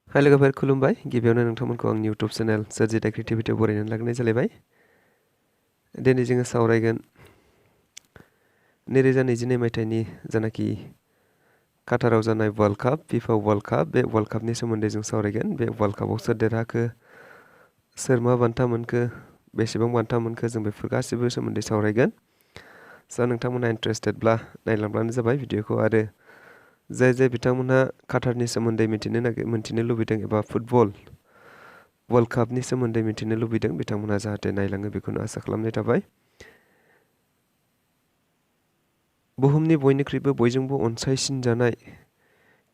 हाय लोगोफोर खुलुमबाय गिबियावनो नोंथांमोनखौ आंनि YouTube चेनेल सोरजिथा क्रिएटिभिटीआव बरायनानै लाग्रोनाय जालायबाय। दिनै जोङो सावरायगोन 2022 मायथाइनि जानाखि काटाराव जानाय world cup FIFA world cup बे वर्ल्ड कापनि सोमोन्दै जों सावरायगोन। बे वर्ल्ड कापआव सोर देरहाखो, सोर मा बान्था मोनखो, बेसेबां बान्था मोनखो जों बेफोर गासैबो सोमोन्दै सावरायगोन। नोंथांमोनहा इन्टारेस्टेडब्ला नायलांब्लानो जाबाय भिडिअखौ आरो जाय बिथांमोनहा काटारनि सोमोन्दै मिथिनो लुबैदों एबा फुटबल वर्ल्ड कापनि सोमोन्दै मिथिनो लुबैदों बिथांमोनहा जाहाथे नायलाङो बेखौनो आसा खालामनाय थाबाय। बुहुमनि बयनिख्रुइबो बयजोंबो अनसायसिन जानाय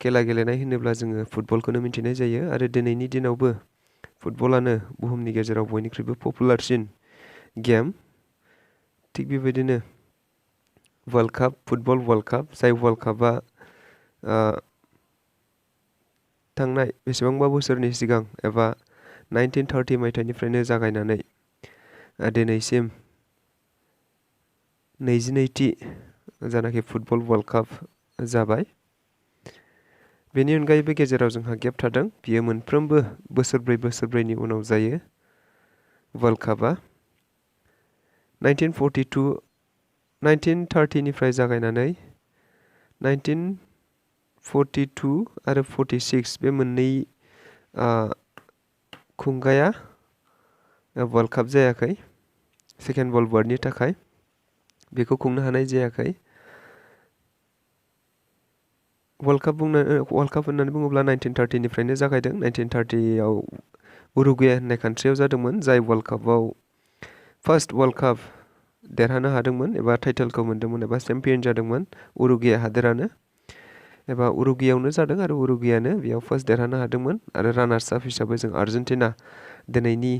खेला गेलेनाय होनोब्ला जोङो फुटबलखौनो मिथिनाय जायो आरो दिनैनि दिनावबो फुटबलानो बुहुमनि गेजेराव बयनिख्रुइबो पपुलारसिन गेम। थिग बेबायदिनो world cup football world cup जाय वर्ल्ड कापआ थांनाय बेसेबांबा बोसोरनि सिगां एबा 1930 मायथाइनिफ्रायनो जागायनानै दिनैसिम 22थि जानाखि फुटबल वर्ल्ड काप जाबाय। बेनि अनगायैबो गेजेराव जोंहा गेप थादों, बियो मोनफ्रोमबो बोसोरब्रैनि उनाव जायो। वर्ल्ड कापआ 1930 निफ्राय जागायनानै 1942 आरो 46 बे मोननै खुंगाया वर्ल्ड काप जायाखै। सेकेन्ड वर्ल्ड वारनि थाखाय बेखौ खुंनो हानाय जायाखै। वर्ल्ड काप होननानै बुङोब्ला 1930 निफ्रायनो जागायदों। 1930 आव उरुग्वे होननाय कान्ट्रियाव जादोंमोन, जाय वर्ल्ड कापआव फार्स्ट वर्ल्ड काप देरहानो हादोंमोन एबा टाइटेलखौ मोन्दोंमोन एबा चेम्पियन जादोंमोन उरुग्वे हादोरानो एबा उरुग्वेआवनो जादों आरो उरुग्वेआनो बेयाव फार्स्ट देरहानो हादोंमोन। आरो रानार्स आप हिसाबै जों आर्जेन्टिना दिनैनि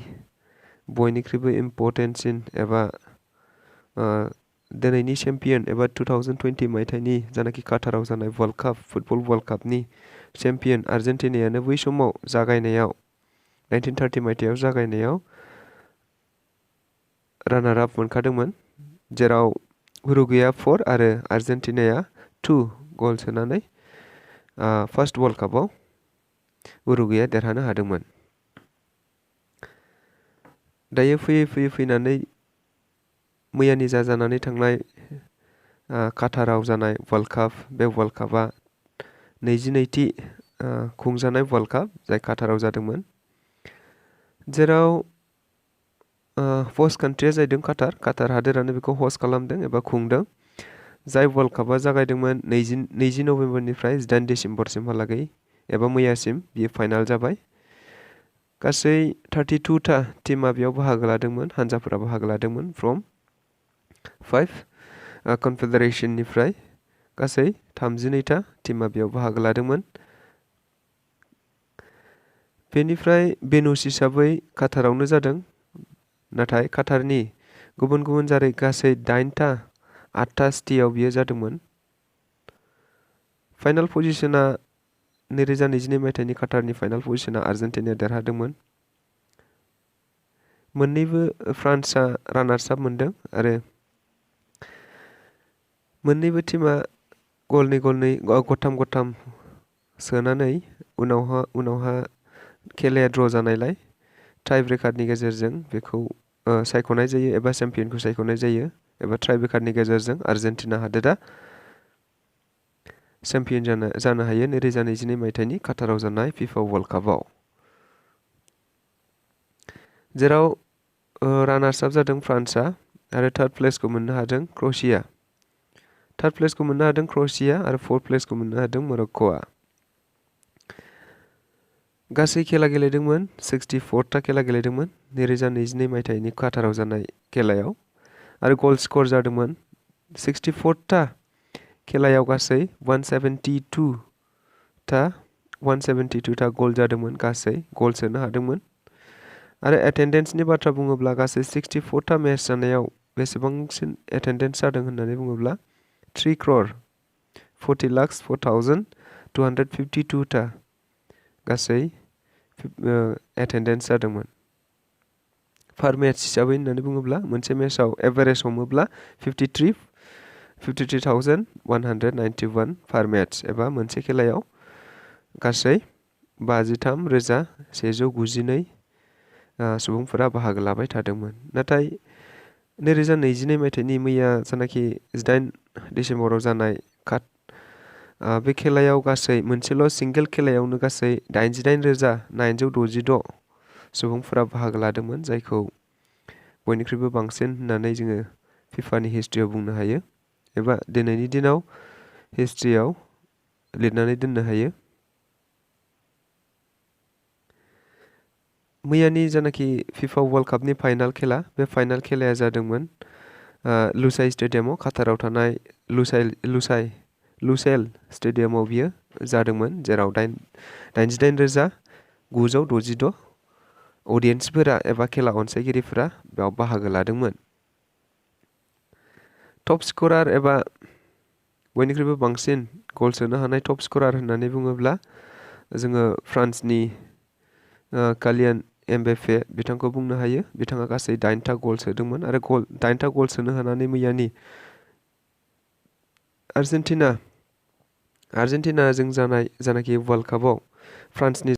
बयनिख्रुइबो इम्परटेन्टसिन एबा दिनैनि चेम्पियन एबा 2020 मायथाइनि जानाखि काटाराव जानाय वर्ल्ड काप फुटबल वर्ल्ड कापनि चेम्पियन आर्जेन्टिनायानो बै समाव जागायनायाव 1930 मायथाइयाव जागायनायाव रानार आप मोनखादोंमोन, जेराव उरुग्वेआ 4 आरो आर्जेन्टिनाया 2 गल सोनानै फार्स्ट वर्ल्ड कापआव उरुग्वेआ देरहानो हादोंमोन। दायो फैनानै मैयानि जानानै थांनाय काटाराव जानाय वर्ल्ड काप बे वर्ल्ड कापआ 22थि खुंजानाय वर्ल्ड काप जाय काटाराव जादोंमोन, जेराव हस्ट कान्ट्रिया जाहैदों काटार हादोरानो बेखौ हस्ट खालामदों एबा खुंदों। जाय वर्ल्ड कापआ जागायदोंमोन 20 नभेम्बरनिफ्राय 8 डिसेम्बरसिमहालागै एबा मैयासिम बियो फाइनाल जाबाय। गासै 32था टीमा बेयाव बाहागो लादोंमोन, हानजाफोरा बाहागो लादोंमोन फ्रम 5 कनफेडारेशननिफ्राय गासै 32था टीमा बेयाव बाहागो लादोंमोन। बेनिफ्राय बेनुस हिसाबै काटारावनो जादों, नाथाय काटारनि गुबुन जारै गासै 8था सिटियाव बियो जादोंमोन। फाइनाल पजिशना 2022 मायथाइनि काटारनि फाइनाल पजिशना आर्जेन्टिनाया देरहादोंमोन। मोननैबो फ्रान्सआ रानार्स आप मोनदों आरो मोननैबो टीमा गलनै गथाम सोनानै उनावहा खेलाया ड्र' जानायलाय टाइ ब्रेकारनि गेजेरजों बेखौ सायख'नाय जायो एबा चेम्पियनखौ सायख'नाय जायो एबा टाइ ब्रेकारनि गेजेरजों आर्जेन्टिना हादोरा चेम्पियन जानो हायो 2022 मायथाइनि काटाराव जानाय FIFA वर्ल्ड कापआव, जेराव रानार्स आप जादों फ्रान्सआ आरो थार्ड प्लेसखौ मोननो हादों क्र'एशिया। आरो फोर्थ प्लेसखौ मोननो हादों मरक्क'आ। गासै खेला गेलेदोंमोन 64था खेला गेलेदोंमोन 2022 मायथाइनि काटाराव जानाय खेलायाव आरो गल स्कर जादोंमोन 64था खेलायाव गासै 172था गल जादोंमोन, गासै गल सोनो हादोंमोन। आरो एटेन्डेन्सनि बाथ्रा बुङोब्ला गासै 64था मेच जानायाव बेसेबांसिन एटेन्डेन्स जादों होननानै बुङोब्ला 3,40,04,252था गासै एटेन्डेन्स जादोंमोन। पार मेच हिसाबै होननानै बुङोब्ला मोनसे मेचआव एभारेज हमोब्ला 53,191 पार मेच एबा मोनसे खेलायाव गासै 53,192 सुबुंफोरा बाहागो लाबाय थादोंमोन। नाथाय 2022 मायथाइनि मैया जानाखि 18 डिसेम्बराव जानाय बे खेलायाव गासै मोनसेल' सिंगेल खेलायावनो गासै 88,966 सुबुंफोरा बाहागो लादोंमोन, जायखौ बयनिख्रुइबो बांसिन होननानै जोङो फिफानि हिस्ट्रियाव बुंनो हायो एबा दिनैनि दिनाव हिस्ट्रियाव लिरनानै दोननो हायो। मैयानि जानाखि फिफा वर्ल्ड कापनि फाइनाल खेला, बे फाइनाल खेलाया जादोंमोन लुसाइ स्टेडियामाव, काटाराव थानाय लुसेल स्टेडियामाव बियो जादोंमोन, जेराव 88,966 अडियेन्सफोरा एबा खेला अनसायगिरिफोरा बेयाव बाहागो लादोंमोन। टप स्करार एबा बयनिख्रुइबो बांसिन गल सोनो हानाय टप स्करार होननानै बुङोब्ला जोङो फ्रान्सनि कालियान एम्बाप्पे बिथांखौ बुंनो हायो। बिथाङा गासै 8था गल सोदोंमोन आरो 8था गल सोनो हानानै मैयानि आर्जेन्टिनाजों जानाय जानाखि वर्ल्ड कापआव फ्रान्सनि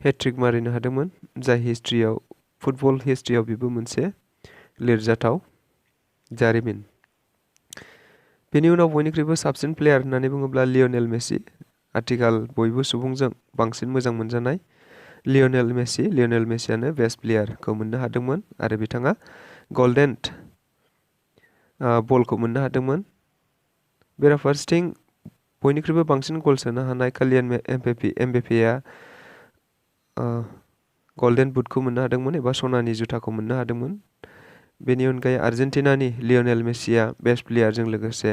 हेट्रिक मारिनो हादोंमोन, जाय फुटबल हिस्ट्रियाव बेबो मोनसे लिरजाथाव जारिमिन। बेनि उनाव बयनिख्रुइबो साबसिन प्लेयार होननानै बुङोब्ला लियनेल मेसि, आथिखाल बयबो सुबुंजों बांसिन मोजां मोनजानाय लियनेल मेसियानो बेस्ट प्लेयारखौ मोननो हादोंमोन आरो बिथाङा गल्डेन बलखौ मोननो हादोंमोन। बेराफारसेथिं बयनिख्रुइबो बांसिन गल सोनो हानाय कालियान एम्बाप्पेया गल्डेन बुटखौ मोननो हादोंमोन एबा सनानि जुथाखौ मोननो हादोंमोन। बेनि अनगायै आर्जेन्टिनानि लियनेल मेसिया बेस्ट प्लेयारजों लोगोसे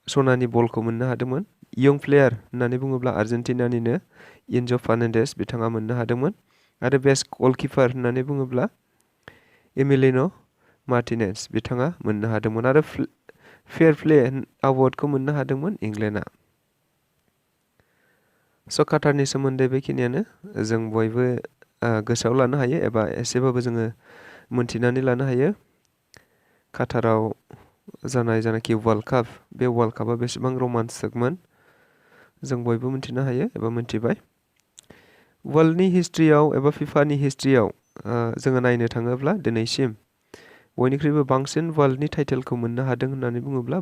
सनानि बलखौ मोननो हादोंमोन। यं प्लेयार होननानै बुङोब्ला आर्जेन्टिनानिनो इन्ज' फार्नान्डेस बिथाङा मोननो हादोंमोन आरो बेस्ट गलकिपार होननानै बुङोब्ला एमिलियानो मार्टिनेज बिथाङा मोननो हादोंमोन आरो फेयार प्ले अवार्डखौ मोननो हादोंमोन इंलेन्डआ। स' काटारनि सोमोन्दै बेखिनियानो। जों बयबो गोसोआव लानो हायो एबा एसेबाबो जोङो मोनथिनानै लानो हायो काटाराव जानाय जानाखि वर्ल्ड काप, बे वर्ल्ड कापआ बेसेबां रमान्टिकमोन जों बयबो मिथिनो हायो एबा मिथिबाय। वर्ल्डनि हिस्ट्रियाव एबा फिफानि हिस्ट्रियाव जोङो नायनो थाङोब्ला दिनैसिम बयनिख्रुइबो बांसिन वर्ल्डनि टाइटेलखौ मोननो हादों होननानै बुङोब्ला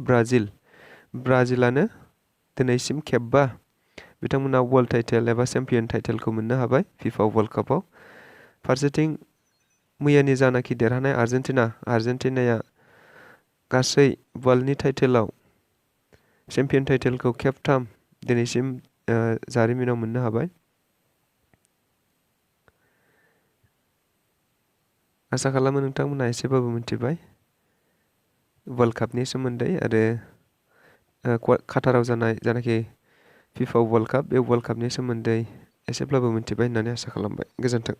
ब्राजिलानो दिनैसिम खेबबा बिथांमोना वर्ल्ड टाइटेल एबा चेम्पियन टाइटेलखौ मोननो हाबाय फिफा वर्ल्ड कापआव। फारसेथिं मैयानि जानाखि देरहानाय आर्जेन्टिनाया गासै वर्ल्डनि टाइटेलाव चेम्पियन टाइटेलखौ खेबथाम दिनैसिम जारिमिनाव मोननो हाबाय। आसा खालामो नोंथांमोनहा एसेबाबो मिथिबाय वर्ल्ड कापनि सोमोन्दै आरो काटाराव जानाय जानाखि फिफा वर्ल्ड काप, बे वर्ल्ड कापनि सोमोन्दै एसेब्लाबो मिथिबाय होननानै आसा खालामबाय। गोजोन्थों।